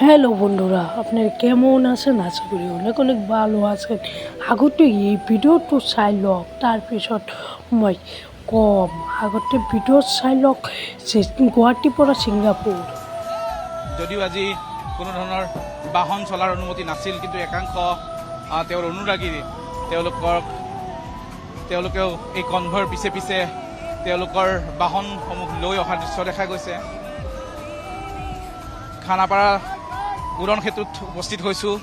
Hello বন্ধুৰা, আপনাৰা কেমন আছেন? আশা কৰি অনেক অনেক ভালো আছেন। আগতে এই ভিডিওটো চাই লওক, তাৰপিছত মই কম। আগতে ভিডিও চাই লওক গুৱাহাটীৰ পৰা ছিংগাপুৰ। যদিও আজি কোনো ধৰণৰ বাহন চলাৰ অনুমতি নাছিল, কিন্তু একাংশ তেওঁৰ অনুৰাগী তেওঁলোকেও এই কনভয়ৰ পিছে পিছে তেওঁলোকৰ বাহনসমূহ লৈ অহা দৃশ্য দেখা গৈছে। খানাপাৰা উৰণ সেতুত উপস্থিত হৈছোঁ।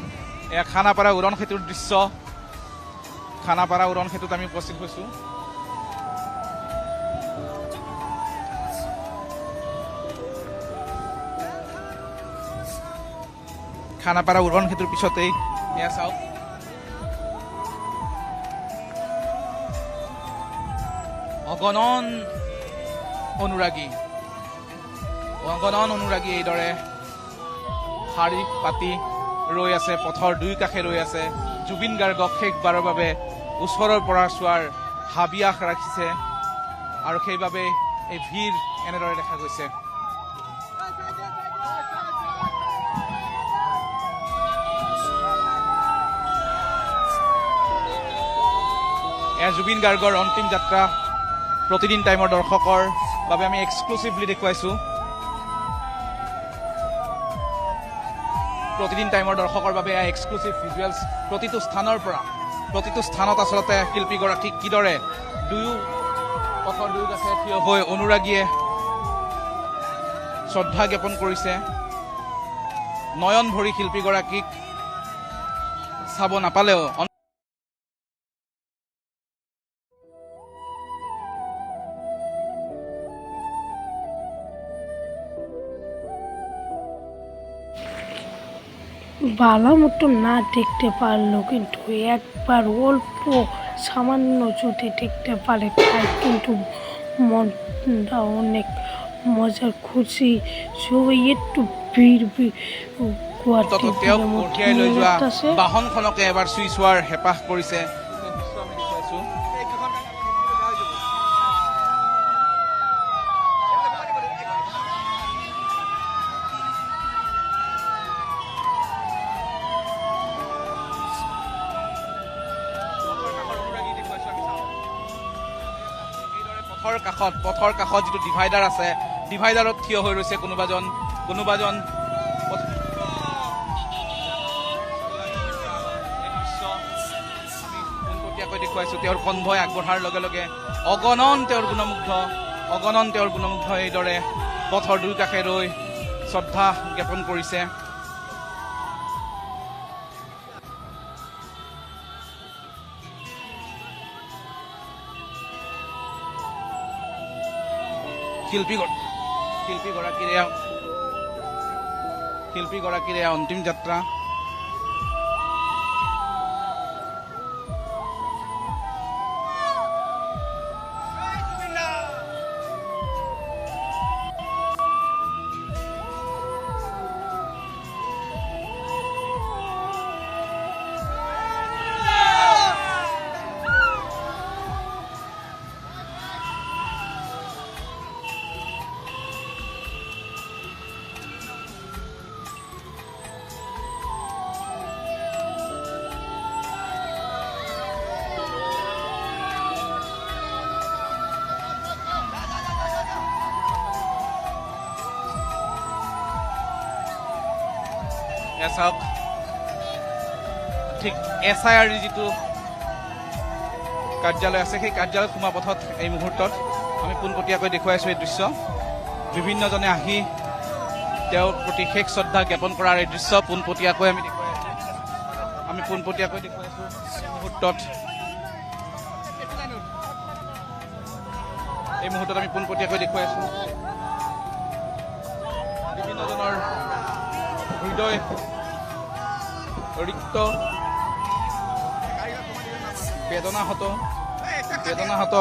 এয়া খানাপাৰা উৰণ সেতুৰ দৃশ্য। খানাপাৰা উৰণ সেতুত আমি উপস্থিত হৈছোঁ। খানাপাৰা উৰণ সেতুৰ পিছতেই এয়া চাওক, অগণন অনুৰাগী এইদৰে শাৰী পাতি ৰৈ আছে, পথৰ দুই কাষে ৰৈ আছে। জুবিন গাৰ্গক শেষবাৰৰ বাবে ওচৰৰ পৰা চোৱাৰ হাবিয়াস ৰাখিছে আৰু সেইবাবে এই ভিৰ এনেদৰে দেখা গৈছে। এয়া জুবিন গাৰ্গৰ অন্তিম যাত্ৰা। প্ৰতিদিন টাইমৰ দৰ্শকৰ বাবে আমি এক্সক্লুচিভলি দেখুৱাইছোঁ। প্ৰতিদিন টাইমৰ দৰ্শকৰ বাবে এয়া এক্সক্লুচিভ ভিজুৱেলছ। প্ৰতিটো স্থানত আচলতে শিল্পীগৰাকীক কিদৰে দুয়ো পথৰ দুয়ো কাষে থিয় হৈ অনুৰাগীয়ে শ্ৰদ্ধা জ্ঞাপন কৰিছে। নয়ন ভৰি শিল্পীগৰাকীক চাব নাপালেও ভালো মতো না দেখতে পারলেও কিন্তু একবার অল্প সামান্য যদি দেখতে পারে তাই কিন্তু মনটা অনেক মজার, খুশি। সবাই একটু ভিড় তেওঁক কঢ়িয়াই লৈ যোৱা বাহনখনকে এবাৰ চুই চোৱাৰ হেঁপাহ কৰিছে। পথৰ কাষত যিটো ডিভাইডাৰ আছে, ডিভাইডাৰত থিয় হৈ ৰৈছে কোনোবাজন পোনপটীয়াকৈ দেখুৱাইছোঁ। তেওঁৰ কনভয় আগবঢ়াৰ লগে লগে অগণন তেওঁৰ গুণমুগ্ধ এইদৰে পথৰ দুই কাষে ৰৈ শ্ৰদ্ধা জ্ঞাপন কৰিছে। শিল্পীগৰাকীৰে অন্তিম যাত্ৰা। চাওক, ঠিক SIR যিটো কাৰ্যালয় আছে, সেই কাৰ্যালয়ত সোমোৱা পথত এই মুহূৰ্তত আমি পোনপটীয়াকৈ দেখুৱাইছোঁ এই দৃশ্য। বিভিন্নজনে আহি তেওঁৰ প্ৰতি শেষ শ্ৰদ্ধা জ্ঞাপন কৰাৰ এই দৃশ্য পোনপটীয়াকৈ আমি দেখুৱাইছোঁ এই মুহূৰ্তত আমি পোনপটীয়াকৈ দেখুৱাইছোঁ। বিভিন্নজনৰ হৃদয় ৰিক্ত, বেদনাহত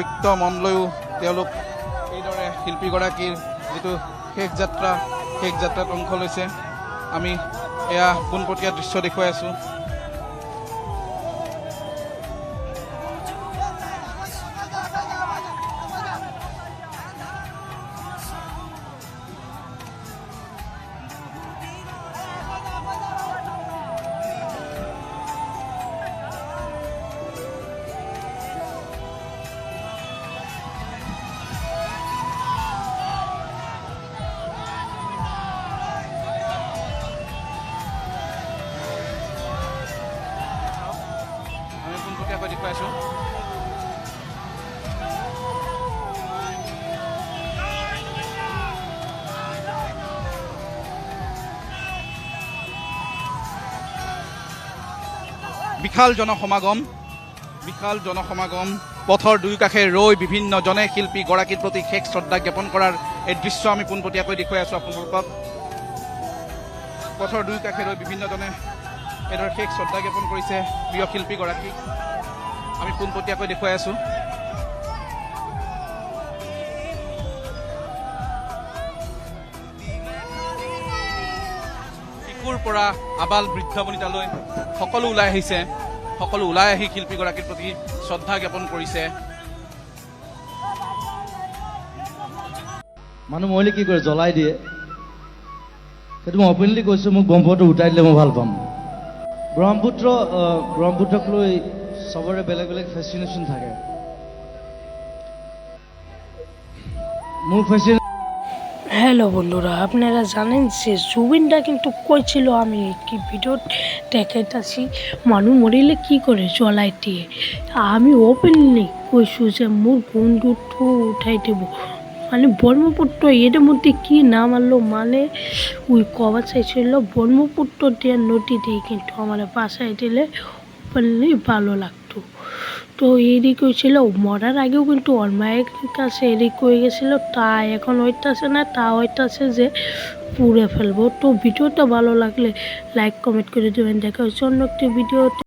ৰিক্ত মন লৈও তেওঁলোক এইদৰে শিল্পীগৰাকীৰ যিটো শেষ যাত্ৰাত অংশ লৈছে। আমি এয়া পোনপটীয়া দৃশ্য দেখুৱাই আছোঁ। পোনপটীয়াকৈ দেখুৱাই আছোঁ। বিশাল জনসমাগম পথৰ দুই কাষে ৰৈ বিভিন্নজনে শিল্পীগৰাকীৰ প্ৰতি শেষ শ্ৰদ্ধা জ্ঞাপন কৰাৰ এই দৃশ্য আমি পোনপটীয়াকৈ দেখুৱাই আছোঁ আপোনালোকক। পথৰ দুই কাষে ৰৈ বিভিন্নজনে এইদৰে শেষ শ্ৰদ্ধা জ্ঞাপন কৰিছে প্ৰিয় শিল্পীগৰাকীক আমি পোনপটীয়াকৈ দেখুৱাই আছোঁ। শিশুৰ পৰা আবাল বৃদ্ধ বনিতালৈ সকলো ওলাই আহিছে, সকলো ওলাই আহি শিল্পীগৰাকীৰ প্ৰতি শ্ৰদ্ধা জ্ঞাপন কৰিছে। মানুহ মৰিলে কি কৰে, জ্বলাই দিয়ে। সেইটো মই অপেনলি কৈছোঁ, মোক ব্ৰহ্মপুত্ৰ উঠাই দিলে মই ভাল পাম। ব্ৰহ্মপুত্ৰক লৈ চবৰে বেলেগ বেলেগ ফেচিনেশ্যন থাকে। মোৰ হ্যালো বন্ধুরা, আপনারা জানেন যে জুবিনদা কিন্তু কইছিল, আমি কি ভিডিও দেখাইতাছি মানুষ মরিলে কি করে জ্বলাই দিয়ে। আমি ওপেনলি কইছো যে মোর বন্ধুটো উঠাই দেব, মানে ব্রহ্মপুত্র এর মধ্যে কি নাম আনলো, মানে ওই কবার চাইছিল ব্রহ্মপুত্র দিয়ে নদী দিয়ে, কিন্তু আমার বাসায় দিলে ওপেনলি ভালো লাগতো। তো এরই কইছিল মরার আগেও কিন্তু ওর মায়ের কাছে এরই কয়ে গেছিলো, তা এখন হইতাছে না, তা হইতাছে যে পুড়ে ফেলবো। তো ভিডিওটা ভালো লাগলে লাইক কমেন্ট করে দেবেন। দেখা হচ্ছে অন্য একটি ভিডিও।